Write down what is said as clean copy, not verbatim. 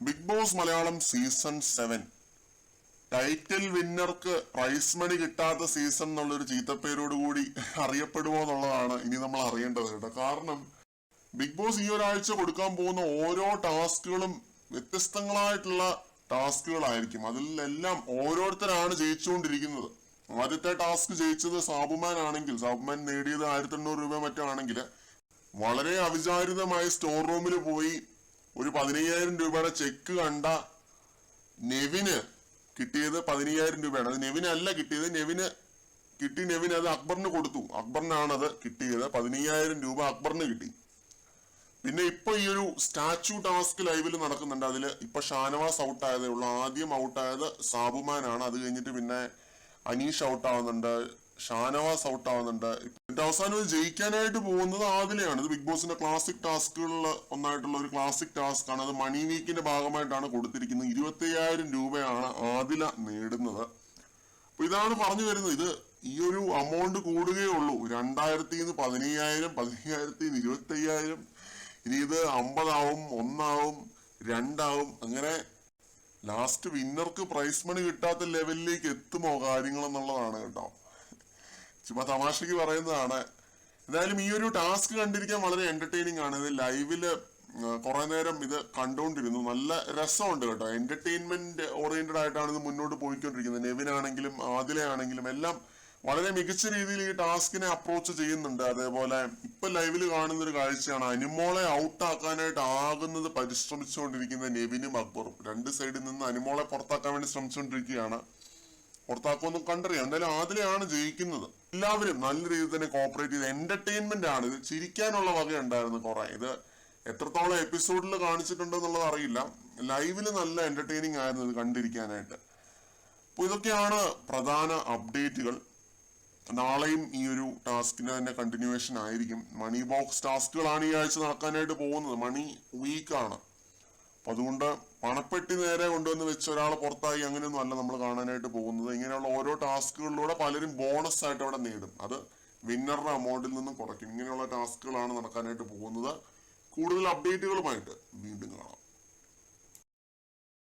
Big boss Malayalam season 7 title വിന്നർക്ക് prize money കിട്ടാത്ത season എന്നുള്ളൊരു ചീത്തപ്പേരോടുകൂടി അറിയപ്പെടുമോ എന്നുള്ളതാണ് ഇനി നമ്മൾ അറിയേണ്ടത് കേട്ടോ. കാരണം ബിഗ് ബോസ് ഈ ഒരാഴ്ച കൊടുക്കാൻ പോകുന്ന ഓരോ ടാസ്കുകളും വ്യത്യസ്തങ്ങളായിട്ടുള്ള ടാസ്കുകളായിരിക്കും. അതിലെല്ലാം ഓരോരുത്തരാണ് ജയിച്ചുകൊണ്ടിരിക്കുന്നത്. ആദ്യത്തെ ടാസ്ക് ജയിച്ചത് സാബുമാൻ ആണെങ്കിൽ, സാബുമാൻ നേടിയത് 1800 രൂപ മറ്റോ ആണെങ്കിൽ, വളരെ അവിചാരിതമായി സ്റ്റോർ റൂമിൽ പോയി ഒരു 15000 രൂപയുടെ ചെക്ക് കണ്ട നെവിന് കിട്ടിയത് 15000 രൂപയാണ്. അത് നെവിനല്ല കിട്ടിയത്, നെവിന് അത് അക്ബറിന് കൊടുത്തു. അക്ബറിനാണ് അത് കിട്ടിയത്. 15000 രൂപ അക്ബറിന് കിട്ടി. പിന്നെ ഇപ്പൊ ഈ ഒരു സ്റ്റാച്ചു ടാസ്ക് ലൈവിൽ നടക്കുന്നുണ്ട്. അതില് ഇപ്പൊ ഷാനവാസ് ഔട്ടായതേ ഉള്ളൂ. ആദ്യം ഔട്ടായത് സാബുമാനാണ്. അത് കഴിഞ്ഞിട്ട് പിന്നെ അനീഷ് ഔട്ട് ആവുന്നുണ്ട്, ഷാനവാസ് ഔട്ട് ആവുന്നുണ്ട്. എന്നിട്ട് അവസാനം ജയിക്കാനായിട്ട് പോകുന്നത് ആദിലയാണ്. ഇത് ബിഗ് ബോസിന്റെ ക്ലാസിക് ടാസ്കുകളിൽ ഒന്നായിട്ടുള്ള ഒരു ക്ലാസിക് ടാസ്ക് ആണ്. അത് മണി വീക്കിന്റെ ഭാഗമായിട്ടാണ് കൊടുത്തിരിക്കുന്നത്. 25000 രൂപയാണ് ആദില നേടുന്നത്. അപ്പൊ ഇതാണ് പറഞ്ഞു വരുന്നത്. ഇത് ഈ ഒരു അമൗണ്ട് കൂടുകയേ ഉള്ളൂ. 2000-ന്ന് 15000, 15000-ന്ന് 25000, ഇനി ഇത് 50 ആവും, 1 ആവും, 2 ആവും. അങ്ങനെ ലാസ്റ്റ് വിന്നർക്ക് പ്രൈസ് മണി കിട്ടാത്ത ലെവലിലേക്ക് എത്തുമോ കാര്യങ്ങൾ എന്നുള്ളതാണ് കേട്ടോ. ചുമ്മാ തമാശക്ക് പറയുന്നതാണ്. എന്തായാലും ഈ ഒരു ടാസ്ക് കണ്ടിരിക്കാൻ വളരെ എന്റർടൈനിങ് ആണ്. ഇത് ലൈവില് കുറെ നേരം ഇത് കണ്ടുകൊണ്ടിരുന്നു. നല്ല രസമുണ്ട് കേട്ടോ. എന്റർടൈൻമെന്റ് ഓറിയന്റഡ് ആയിട്ടാണ് ഇത് മുന്നോട്ട് പോയിക്കൊണ്ടിരിക്കുന്നത്. നെവിനാണെങ്കിലും ആദിലയാണെങ്കിലും എല്ലാം വളരെ മികച്ച രീതിയിൽ ഈ ടാസ്കിനെ അപ്രോച്ച് ചെയ്യുന്നുണ്ട്. അതേപോലെ ഇപ്പൊ ലൈവിൽ കാണുന്ന ഒരു കാഴ്ചയാണ്, അനുമോളെ ഔട്ടാക്കാനായിട്ട് ആകുന്നത് പരിശ്രമിച്ചുകൊണ്ടിരിക്കുന്ന നെവിനും അക്ബറും. രണ്ട് സൈഡിൽ നിന്ന് അനുമോളെ പുറത്താക്കാൻ വേണ്ടി ശ്രമിച്ചുകൊണ്ടിരിക്കുകയാണ്. പുറത്താക്കുമെന്നും കണ്ടറിയാം. എന്തായാലും ആദിലയാണ് ജയിക്കുന്നത്. എല്ലാവരും നല്ല രീതിയിൽ തന്നെ കോപ്പറേറ്റ് ചെയ്ത് എന്റർടൈൻമെന്റ് ആണ്. ഇത് ചിരിക്കാനുള്ള വക ഉണ്ടായിരുന്നു കുറെ. ഇത് എത്രത്തോളം എപ്പിസോഡിൽ കാണിച്ചിട്ടുണ്ടെന്നുള്ളത് അറിയില്ല. ലൈവില് നല്ല എന്റർടൈനിങ് ആയിരുന്നു ഇത് കണ്ടിരിക്കാനായിട്ട്. അപ്പൊ ഇതൊക്കെയാണ് പ്രധാന അപ്ഡേറ്റുകൾ. നാളെയും ഈ ഒരു ടാസ്കിന്റെ തന്നെ കണ്ടിന്യൂവേഷൻ ആയിരിക്കും. മണി ബോക്സ് ടാസ്കുകളാണ് ഈ ആഴ്ച നടക്കാനായിട്ട് പോകുന്നത്. മണി വീക്കാണ്. അപ്പൊ അതുകൊണ്ട് പണപ്പെട്ടി നേരെ കൊണ്ടുവന്ന് വെച്ച് ഒരാളെ പുറത്തായി അങ്ങനെയൊന്നും അല്ല നമ്മൾ കാണാനായിട്ട് പോകുന്നത്. ഇങ്ങനെയുള്ള ഓരോ ടാസ്കുകളിലൂടെ പലരും ബോണസ് ആയിട്ട് അവിടെ നേടും. അത് വിന്നറുടെ അമൗണ്ടിൽ നിന്നും കുറയ്ക്കും. ഇങ്ങനെയുള്ള ടാസ്കുകളാണ് നടക്കാനായിട്ട് പോകുന്നത്. കൂടുതൽ അപ്ഡേറ്റുകളുമായിട്ട് വീണ്ടും കാണാം.